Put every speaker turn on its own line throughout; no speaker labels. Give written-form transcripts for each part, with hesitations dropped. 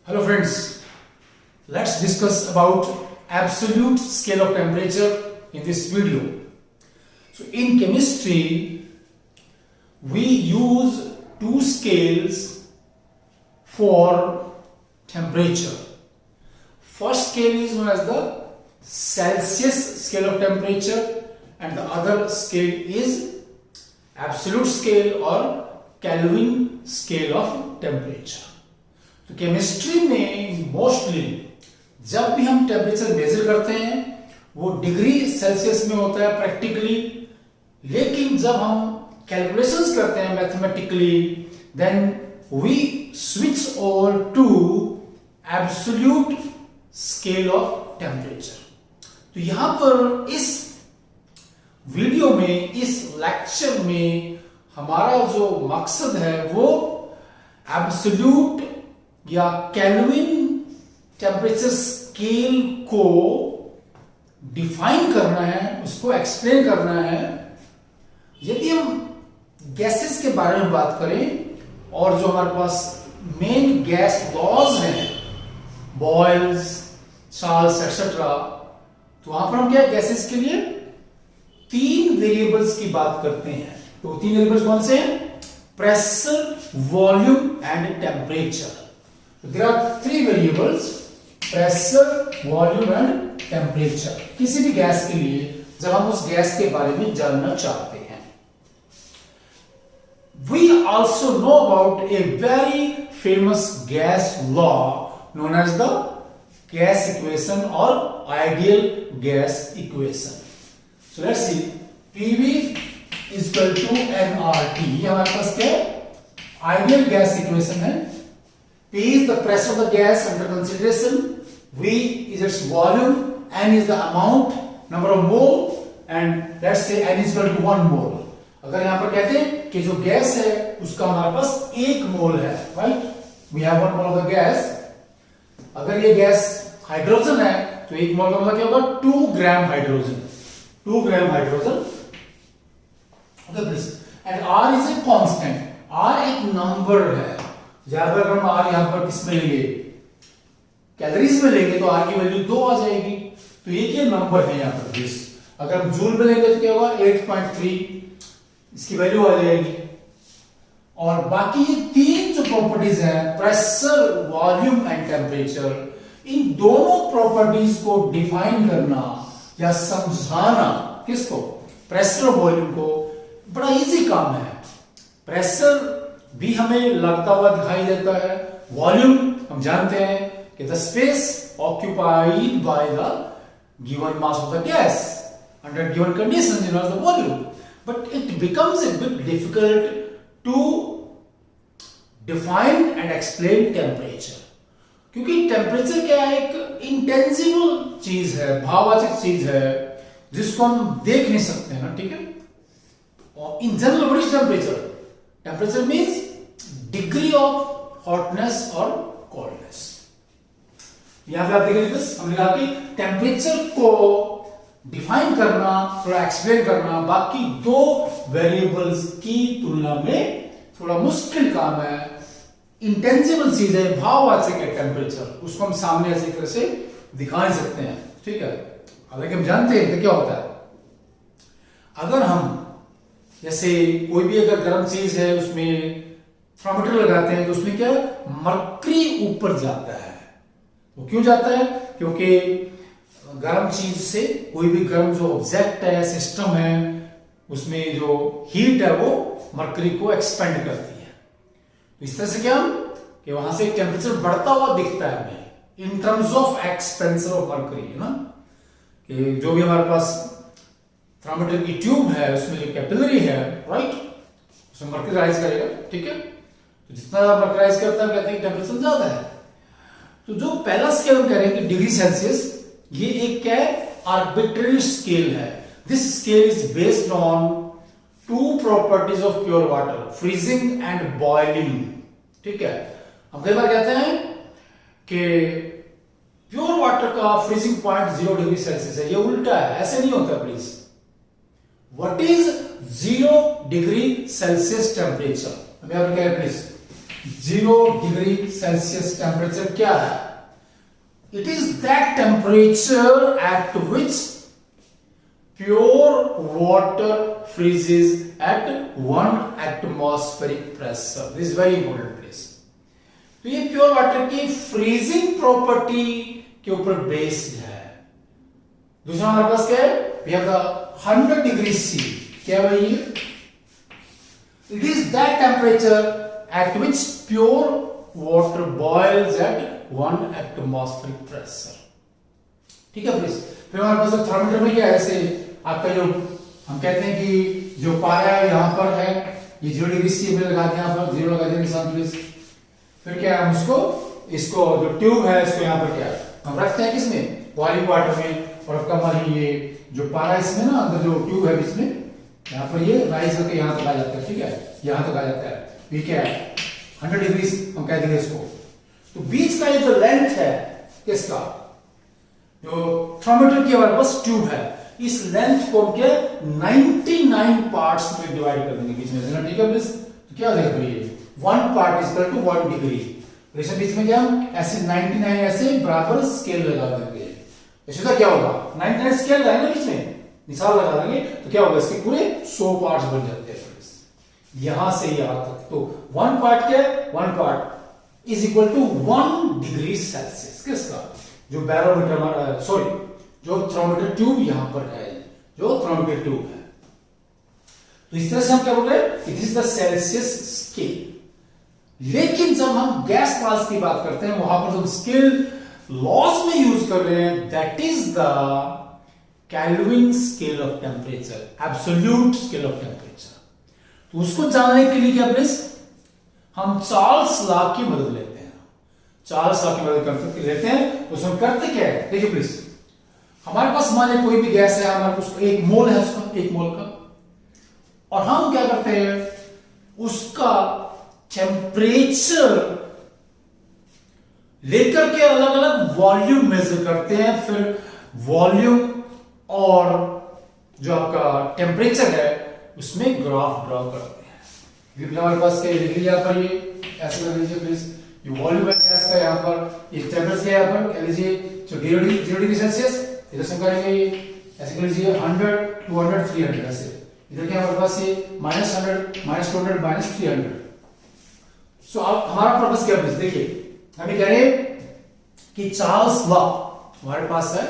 Hello friends, let's discuss about absolute scale of temperature in this video. So in chemistry, we use two scales for temperature. First scale is known as the Celsius scale of temperature and the other scale is absolute scale or Kelvin scale of temperature. तो chemistry में mostly जब भी हम temperature measure करते हैं वो degree Celsius में होता है प्रैक्टिकली, लेकिन जब हम कैलकुलेशंस करते हैं mathematically then we switch over to absolute scale of temperature. तो यहां पर इस वीडियो में, इस लेक्चर में हमारा जो मकसद है वो एब्सोल्यूट या केल्विन टेम्परेचर स्केल को डिफाइन करना है, उसको एक्सप्लेन करना है। यदि हम गैसेस के बारे में बात करें और जो हमारे पास मेन गैस लॉज हैं, बॉयल्स, चार्ल्स एक्सेट्रा, तो वहां पर हम क्या गैसेस के लिए तीन वेरिएबल्स की बात करते हैं। तो तीन वेरिएबल्स कौन से हैं? Pressure, volume and temperature. There are three variables: pressure, volume and temperature. किसी भी गैस के लिए जब हम उस गैस के बारे में जानना चाहते हैं। We also know about a very famous gas law known as the gas equation or ideal gas equation. So let's see. PV is equal to nRT. हमारे पास क्या है? Ideal gas equation है। P is the pressure of the gas under consideration, V is its volume, N is the amount, number of mole, and let's say N is equal to 1 mole. अगर यहाँ पर कहते हैं कि जो gas है उसका हमारे पास 1 मोल है, right? We have 1 mole of the gas. अगर ये गैस हाइड्रोजन है तो 1 मोल का मतलब क्या होगा? 2 gram hydrogen, 2 gram hydrogen. Okay, please. And R is a constant. R एक नंबर है। ज्यादा अगर हम आर यहां पर किसमें लेंगे? कैलोरीज में लेंगे तो आर की वैल्यू 2 आ जाएगी। तो ये क्या नंबर है यहां पर? दिस अगर हम जूल में लेंगे तो क्या होगा? 8.3 इसकी वैल्यू आ जाएगी। और बाकी ये तीन जो प्रॉपर्टीज हैं, प्रेशर, वॉल्यूम एंड टेम्परेचर, इन दोनों प्रॉपर्टीज को डिफाइन करना या समझाना, किसको? प्रेशर और वॉल्यूम को, बड़ा इजी काम है। प्रेशर भी हमें लगता हुआ दिखाई देता है, वॉल्यूम हम जानते हैं कि the space occupied by the given mass of the gas under given conditions is not the volume, but it becomes a bit difficult to define and explain temperature, क्योंकि टेम्परेचर क्या है? एक इंटेंजिबल चीज है, भाववाचक चीज है जिसको हम देख नहीं सकते हैं ना, ठीक है? और in general what is temperature? Temperature means degree of hotness or coldness. यहां पे आप देखिए बस हमने कहा कि टेम्परेचर को डिफाइन करना, थोड़ा एक्सप्लेन करना बाकी दो वेरिएबल्स की तुलना में थोड़ा मुश्किल काम है। इंटेंजिबल चीज है, भाववाचक है टेम्परेचर, उसको हम सामने ऐसी तरह से दिखा नहीं सकते हैं, ठीक है? हालांकि हम जानते हैं कि क्या होता है। अगर हम जैसे कोई भी अगर गर्म चीज है उसमें थर्मामीटर लगाते हैं तो उसमें क्या मरकरी ऊपर जाता है। वो क्यों जाता है? क्योंकि गर्म चीज से कोई भी गर्म जो ऑब्जेक्ट है, सिस्टम है, उसमें जो हीट है वो मरकरी को एक्सपेंड करती है। तो इस तरह से क्या कि वहां से टेम्परेचर बढ़ता हुआ दिखता है हमें in terms of expansion of mercury, है ना? कि जो भी हमारे पास थर्मामीटर की ट्यूब है उसमें जो कैपिलरी है, राइट, उसमें मर्कराइज करेगा, ठीक है? तो जितना मर्कराइज करता है कहते हैं टेम्परेचर ज्यादा है। तो जो पहला स्केल हम कह रहे हैं कि डिग्री सेल्सियस, ये एक क्या है? आर्बिट्ररी स्केल है। This scale is based on two properties of pure water, freezing and boiling, ठीक है? हम कई बार कहते हैं कि प्योर वाटर का फ्रीजिंग पॉइंट 0 डिग्री सेल्सियस है, ये उल्टा है, ऐसे नहीं होता please. What is 0 degree Celsius temperature? हमें आप क्या है प्लीज? 0 डिग्री सेल्सियस टेम्परेचर क्या है? It is that temperature at which pure water freezes at 1 atmospheric pressure. This is very important place. तो ये प्योर वाटर की फ्रीजिंग प्रॉपर्टी के ऊपर बेस्ड है। दूसरा हमारे पास क्या है? We have the 100 degree C. क्या है ये? It is that temperature at which pure water boils at 1 atmospheric pressure. ठीक है प्लीज। फिर हमारे पास थर्मामीटर में क्या है? ऐसे आपका जो हम कहते हैं कि जो पारा है यहां पर है, ये 0 डिग्री सी में लगा दिया, यहां पर 0 लगा दिया निशान प्लीज। फिर क्या है, हम इसको जो ट्यूब है इसको यहां पर क्या हम रखते हैं किसमें? वॉल्यूम वाटर में। और आपका मान ये जो पारा इसमें ना अंदर जो ट्यूब है बीच में, यहां पर ये राइज होकर यहां तक आ जाता है। ठीक है, यहां तक आ जाता है। ये क्या है? 100 डिग्री हम कह देंगे इसको। तो बीच का ये जो लेंथ है किसका, जो थर्मामीटर की हमारे पास ट्यूब है, इस लेंथ को हम क्या 99 पार्ट्स में डिवाइड कर देंगे बीच में से ना। ठीक है प्लीज। तो क्या हो जाएगा ये 1 part is equal to 1 degree. तो बीच में क्या हम ऐसे 99 ऐसे बराबर स्केल लगा देंगे। ऐसे तो क्या होगा 99 स्केल है ना बीच में निशान लगा देंगे, तो क्या होगा इसके पूरे 100 पार्ट्स बन जाते हैं यहां से यहां तक। तो 1 पार्ट क्या है? 1 part is equal to 1 degree Celsius. किसका? जो बैरोमीटर सॉरी जो थर्मामीटर ट्यूब यहां पर है, जो थर्मामीटर ट्यूब है। तो इस तरह से हम क्या बोल रहे हैं? It is the Celsius scale. लेकिन जब हम गैस मास की बात करते हैं, वहां पर हम स्केल लॉज में यूज कर रहे हैं, that is the kelvin scale of temperature, absolute scale of temperature. तो उसको जानने के लिए क्या प्लीज हम चार्ल्स लॉ की मदद लेते हैं। चार्ल्स लॉ की मदद लेते हैं। उसमें करते क्या है? देखिए प्लीज, हमारे पास मान लीजिए कोई भी गैस है, हमारे पास 1 मोल है उसका, 1 मोल का, और हम क्या करते हैं उसका टेम्परेचर लेकर के अलग अलग वॉल्यूम मेजर करते हैं। फिर वॉल्यूम और जो आपका टेम्परेचर है उसमें ग्राफ ड्रॉ करते हैं। हमारे पास क्या लिख लीजिए पर ये ऐसे कर लीजिए प्लीज। ये वॉल्यूम है गैस का, यहाँ पर ये टेम्परेचर यहाँ पर कह लीजिए 0 डिग्री सेल्सियस। इधर से करेंगे ऐसे कर लीजिए 100, 200, 300 ऐसे। इधर क्या हमारे पास ये -100, -200, -300। सो अब हमारा पर्पस क्या है? देखिए हम कह रहे हैं कि चार्ल्स लॉ हमारे पास है,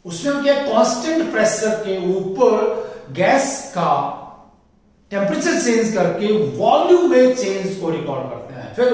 उसमें हम क्या कांस्टेंट प्रेशर के ऊपर गैस का टेम्परेचर चेंज करके वॉल्यूम में चेंज को रिकॉर्ड करते हैं। फिर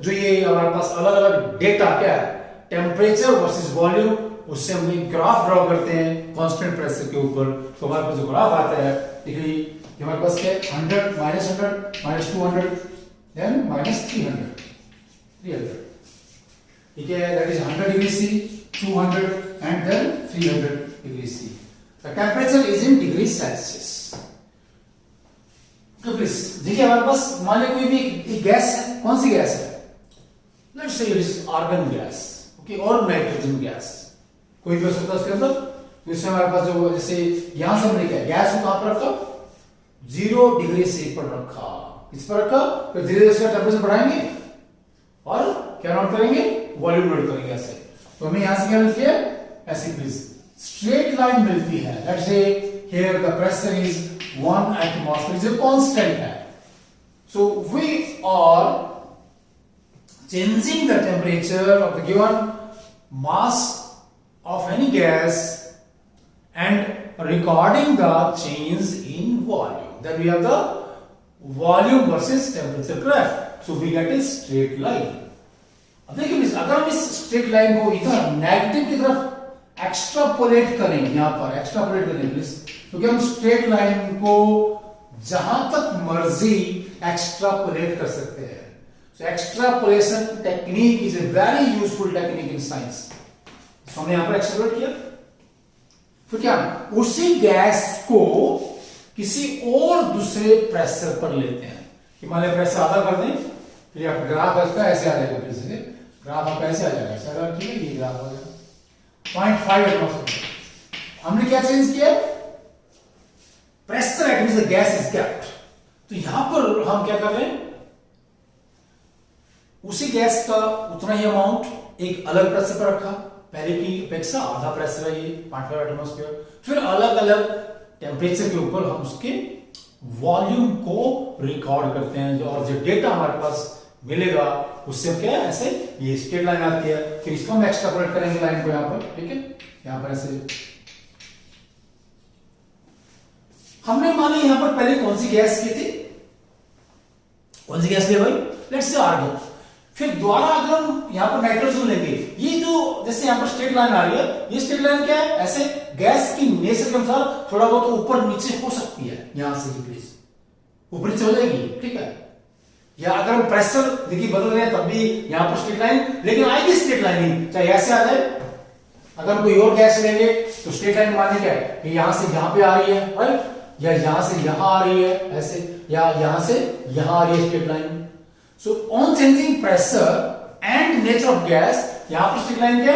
जो ये हमारे पास अलग अलग डेटा क्या है, टेम्परेचर वर्सेस वॉल्यूम, उससे हम एक ग्राफ ड्रॉ करते हैं कांस्टेंट प्रेशर के ऊपर। तो हमारे पास जो ग्राफ आता है, देखिए हमारे पास क्या है 100, -100, -200, देन -300। ठीक है, that is 100 degree C, 200 and then 300 degree C. The temperature is in degree Celsius. तो प्लीज देखिए हमारे पास मान लीजिए कोई भी एक गैस है, कौन सी गैस है? Let's say it is argon gas, okay, और नाइट्रोजन गैस, कोई भी हो सकता है उसके अंदर। तो इसमें हमारे पास जो जैसे यहां से हमने क्या गैस को कहां पर रखा? 0 डिग्री सी पर रखा, इस पर रखा। फिर धीरे धीरे इसका टेम्परेचर बढ़ाएंगे और क्या नोट करेंगे? वॉल्यूम नोट करेंगे ऐसे। तो हमें यहां से क्या मिलती है? ऐसी प्लीज स्ट्रेट लाइन मिलती है। लेट्स से here the pressure is 1 atmosphere, is a constant है। So we are changing the temperature of the given mass of any gas and recording the change in volume. Then we have the volume versus temperature graph. So we get a straight line. अब देखिए अगर हम इस straight line को इधर negative की तरफ extrapolate करें, यहां पर एक्स्ट्रापोलेट करें प्लीज, क्योंकि हम स्ट्रेट लाइन को जहां तक मर्जी एक्स्ट्रापोलेट कर सकते हैं। So extrapolation technique is a very useful technique in science. हमने यहां पर एक्स्ट्रापोलेट किया, फिर क्या उसी गैस को किसी और दूसरे प्रेशर पर लेते हैं। हिमालय प्रेशर आधा कर दें, फिर आप ग्राफ इसका ऐसे आ जाएगा, फिर से ग्राफ आपका ऐसे आ जाएगा, ऐसा अगर ठीक है ये ग्राफ आ जाएगा 0.5 एटमॉस्फेयर। हमने क्या चेंज किया? Pressure at which the gas is kept. तो यहां पर हम क्या कर रहे हैं? उसी गैस का उतना ही अमाउंट एक अलग प्रेशर पर रखा, पहले की अपेक्षा आधा प्रेशर है ये 0.5 एटमॉस्फेयर, फिर अलग अलग टेम्परेचर के ऊपर हम उसके वॉल्यूम को रिकॉर्ड करते हैं, और जो डेटा हमारे पास मिलेगा उससे क्या है, ऐसे ये स्ट्रेट लाइन आती है, फिर इसको हम एक्सट्रापोलेट करेंगे लाइन को यहां पर, ठीक है, यहां पर ऐसे हमने माने यहां पर पहले कौन सी गैस की थी, कौन सी गैस ले भाई, लेट्स से आर्गन, फिर दोबारा अगर हम यहां पर नाइट्रोजन लेंगे, ये जो जैसे यहां पर स्ट्रेट लाइन आ रही है, ये स्ट्रेट लाइन क्या है, ऐसे गैस की नेचर के अनुसार थोड़ा बहुत ऊपर नीचे हो सकती है, यहां से प्लीज ऊपर नीचे हो जाएगी, ठीक है, या अगर हम प्रेशर देखिए बदल रहे हैं तब भी यहां पर स्ट्रेट लाइन, लेकिन आएगी स्ट्रेट लाइन ही, चाहे ऐसे आ जाए, अगर कोई और गैस लेंगे तो स्ट्रेट लाइन माने क्या है कि यहां से यहां पे आ रही है, राइट, या यहां से यहां आ रही है ऐसे, या यहां से यहां आ रही है straight line. So on changing pressure and nature of gas, यहां पर स्ट्रेट लाइन क्या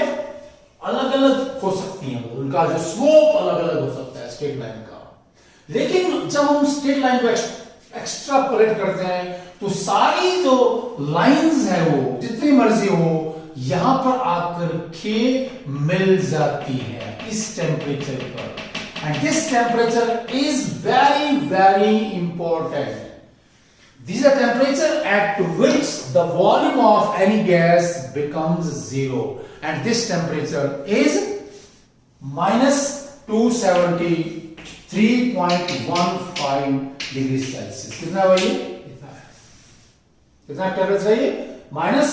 अलग अलग हो सकती है, उनका जो स्लोप अलग अलग हो सकता है स्ट्रेट लाइन का, लेकिन जब हम स्ट्रेट लाइन को एक्स्ट्रापोलेट करते हैं तो सारी जो लाइंस है वो जितनी मर्जी हो यहां पर आकर के मिल जाती है इस टेम्परेचर पर, and this temperature is very very important. These are temperature at which the volume of any gas becomes zero, and this temperature is minus 273.15 degrees Celsius. कितना है ये, कितना टेम्परेचर है ये, minus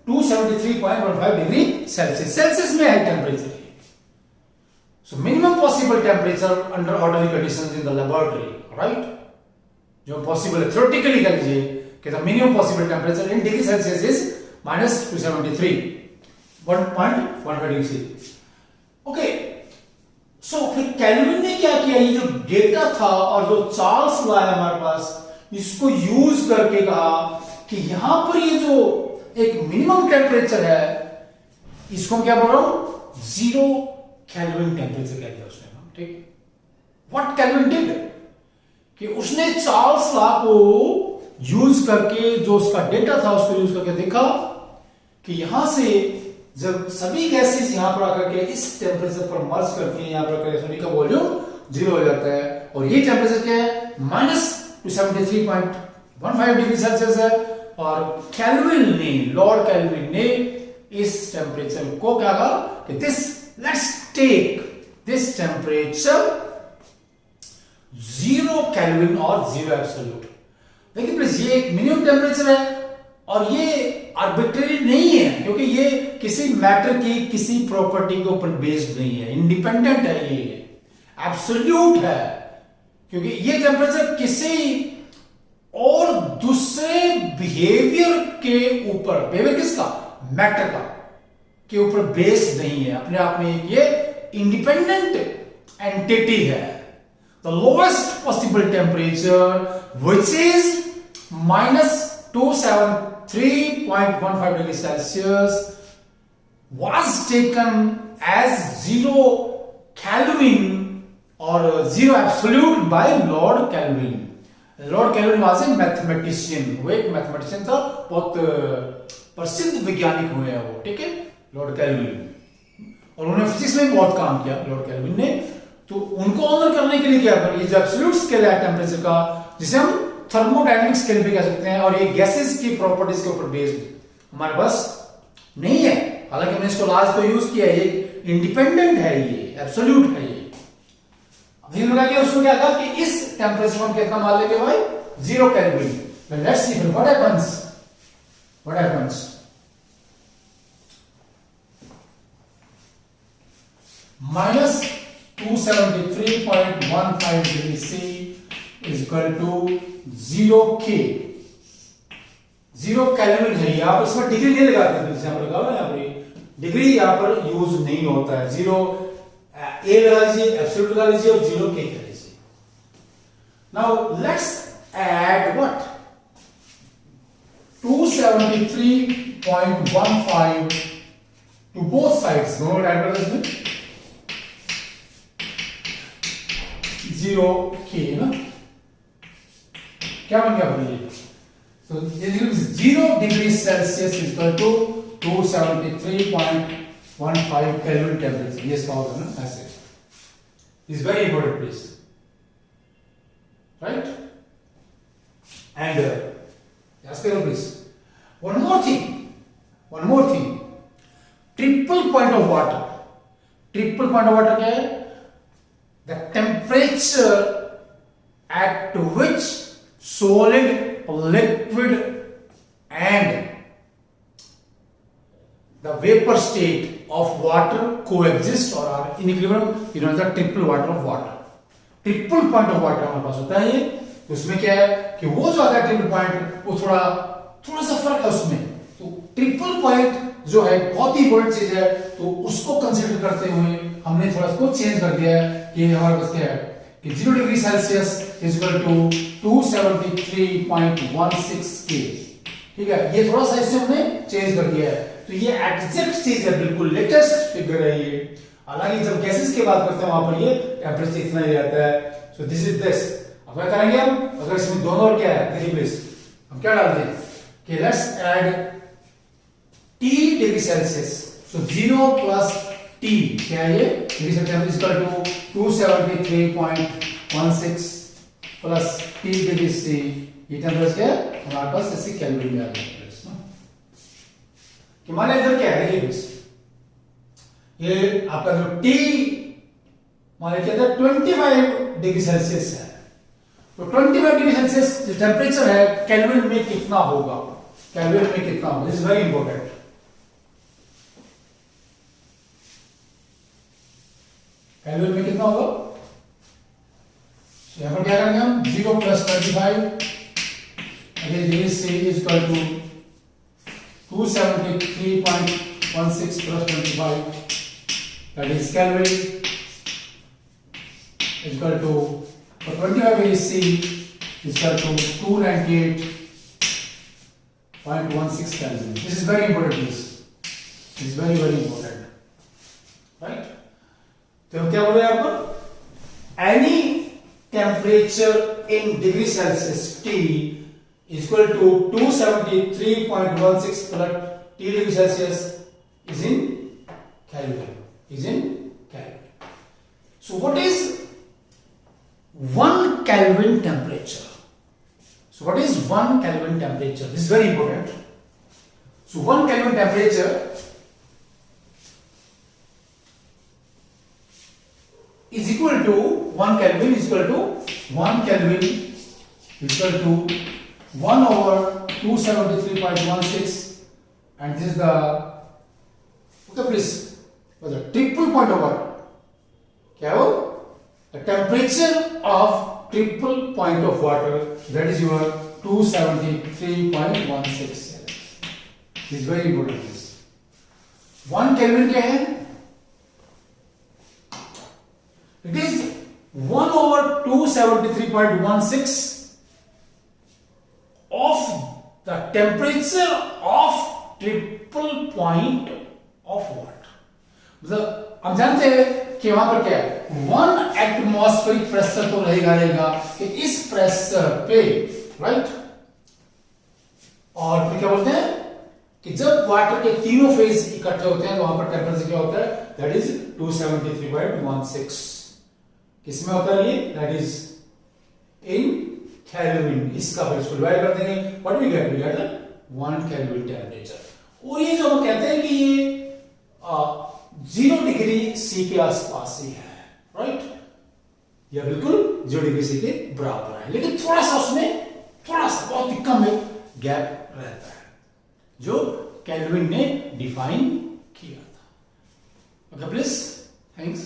273.15 डिग्री सेल्सियस, सेल्सियस में है temperature. So minimum possible temperature under ordinary conditions in the laboratory, right? जो possible है theoretically कर लीजिए कि the minimum possible temperature in degree Celsius is minus 273.15 degree Celsius. Okay, so फिर kelvin ने क्या किया, ये जो डेटा था और जो चार्ल्स लाया हमारे पास, इसको यूज करके कहा कि यहां पर ये जो एक मिनिमम टेम्परेचर है इसको क्या बोल रहा हूं, जीरो केल्विन टेम्परेचर कह दिया उसने, ठीक है। व्हाट केल्विन डिड कि उसने चार्ल्स लॉ को यूज करके जो उसका डेटा था उसको यूज करके देखा कि यहां से जब सभी गैसेस यहां पर आकर के इस टेम्परेचर पर मर्ज करती हैं, यहां पर सभी का वॉल्यूम जीरो हो जाता है, और ये टेम्परेचर क्या है, माइनस 273.15 डिग्री सेल्सियस है, और केल्विन ने, लॉर्ड केल्विन ने इस टेम्परेचर को क्या कहा कि let's take this temperature 0 Kelvin और 0 एब्सोल्यूट। देखिए प्लीज ये एक मिनिमम टेम्परेचर है और ये आर्बिट्रेरी नहीं है, क्योंकि ये किसी मैटर की किसी प्रॉपर्टी के ऊपर बेस्ड नहीं है, इंडिपेंडेंट है, ये एब्सोल्यूट है, क्योंकि ये टेम्परेचर किसी और दूसरे बिहेवियर के ऊपर, बिहेवियर किसका, मैटर का के ऊपर बेस्ड नहीं है, अपने आप में ये इंडिपेंडेंट एंटिटी है। The lowest possible temperature which is minus 273.15 degree Celsius was taken as 0 Kelvin or 0 absolute by Lord Kelvin. Lord Kelvin was a mathematician, वो एक मैथमेटिशियन था, बहुत प्रसिद्ध वैज्ञानिक हुए हैं वो, ठीक है, लॉर्ड कैल्विन, और उन्होंने फिजिक्स में बहुत काम किया लॉर्ड कैल्विन ने, तो उनको ऑनर करने के लिए क्या कर, ये जो एब्सोल्यूट स्केल है टेम्परेचर का, जिसे हम थर्मोडायनेमिक स्केल भी कह सकते हैं, और ये गैसेस की प्रॉपर्टीज के ऊपर बेस्ड हमारे पास नहीं है, हालांकि हमने इसको लास्ट को यूज किया है, ये इंडिपेंडेंट है, ये एब्सोल्यूट है, ये अभी लगा के उसको क्या कहा कि इस टेम्परेचर को हम कितना मान लेंगे भाई, 0 kelvin. Let's see what happens, minus 273.15 degree C is equal to 0 K, 0 kelvin है, आप इसमें डिग्री नहीं लगाते, जैसे हम लगा ना, यहाँ पर डिग्री यहाँ पर यूज नहीं होता है, 0 A लगा लीजिए, एब्सोल्यूट लगा लीजिए, और 0 K लगा लीजिए। Now let's add what, 273.15 to both sides, दोनों ऐड कर देते हैं, 0 K ना, क्या बन गया भाई, So 0 degrees Celsius is equal to 273.15 Kelvin temperature. Yes, होगा ना ऐसे. This is very important, please. Right? And yes, please. One more thing. Triple point of water. Triple point of water क्या है? The temperature at which solid, liquid and the vapor state of water coexist or are in equilibrium, you know, the triple water of water. Triple point of water हमारे पास होता है ये. तो उसमें क्या है कि वो जो आता है ट्रिपल पॉइंट, वो थोड़ा सा फर्क है उसमें. तो ट्रिपल पॉइंट जो है बहुत ही इंपॉर्टेंट चीज है, तो उसको कंसीडर करते हुए हमने थोड़ा इसको चेंज कर दिया है कि हमारे पास क्या है कि 0 degree Celsius is equal to 273.16 K. ठीक है, ये थोड़ा सा इससे हमने चेंज कर दिया है. तो ये एग्जैक्ट चीज है, बिल्कुल लेटेस्ट फिगर है ये. हालांकि जब गैसेस की बात करते हैं वहां पर ये टेंपरेचर इतना ही रहता है. So this is this. अब क्या करेंगे हम, अगर इसमें दोनों और क्या है देखिए प्लीज, हम क्या डालते हैं कि let's add T degree Celsius. So 0 plus T क्या है ये degree Celsius is equal to 273.16 plus T degree C. ये टेंपरेचर क्या है हमारे पास ऐसे केल्विन में आ गया कि मान लीजिए इधर क्या है देखिए प्लीज, ये आपका जो T मान लीजिए इधर 25 डिग्री सेल्सियस है. तो 25 डिग्री सेल्सियस जो टेंपरेचर है केल्विन में कितना होगा, केल्विन में कितना होगा, this is very important. Kelvin में कितना होगा, यहां पर क्या करेंगे हम 0 plus 25 degree C is equal to 273.16 plus 25, that is Kelvin, is equal to, for 25 degree C is equal to 298.16 Kelvin. This is very important, this is very important, right? तो हम क्या बोल रहे हैं यहाँ पर, any temperature in degree Celsius T is equal to 273.16 plus T degree Celsius is in Kelvin. So what is 1 Kelvin temperature? This is very important. So 1 Kelvin temperature is equal to 1 Kelvin is equal to 1 over 273.16, and this is the please the triple point of water. क्या है वो, the temperature of triple point of water, that is your 273.16. This is very important. 1 Kelvin क्या है, it is 1 over 273.16 of the temperature of triple point of water. मतलब हम जानते हैं कि वहां पर क्या है 1 एटमॉस्फेरिक प्रेशर तो रहेगा कि इस प्रेशर पे, राइट. और फिर क्या बोलते हैं कि जब वाटर के तीनों फेज इकट्ठे होते हैं तो वहां पर टेंपरेचर क्या होता है, दैट इज 273.16. किसमें होता है ये, दैट इज इन Kelvin. इसका इसको डिवाइड कर देंगे, what we get 1 Kelvin temperature. और ये जो हम कहते हैं कि ये 0 डिग्री C के आसपास ही है, राइट. यह बिल्कुल 0 डिग्री C के बराबर है, लेकिन थोड़ा सा उसमें बहुत ही कम गैप रहता है जो केल्विन ने डिफाइन किया था. Okay please, thanks.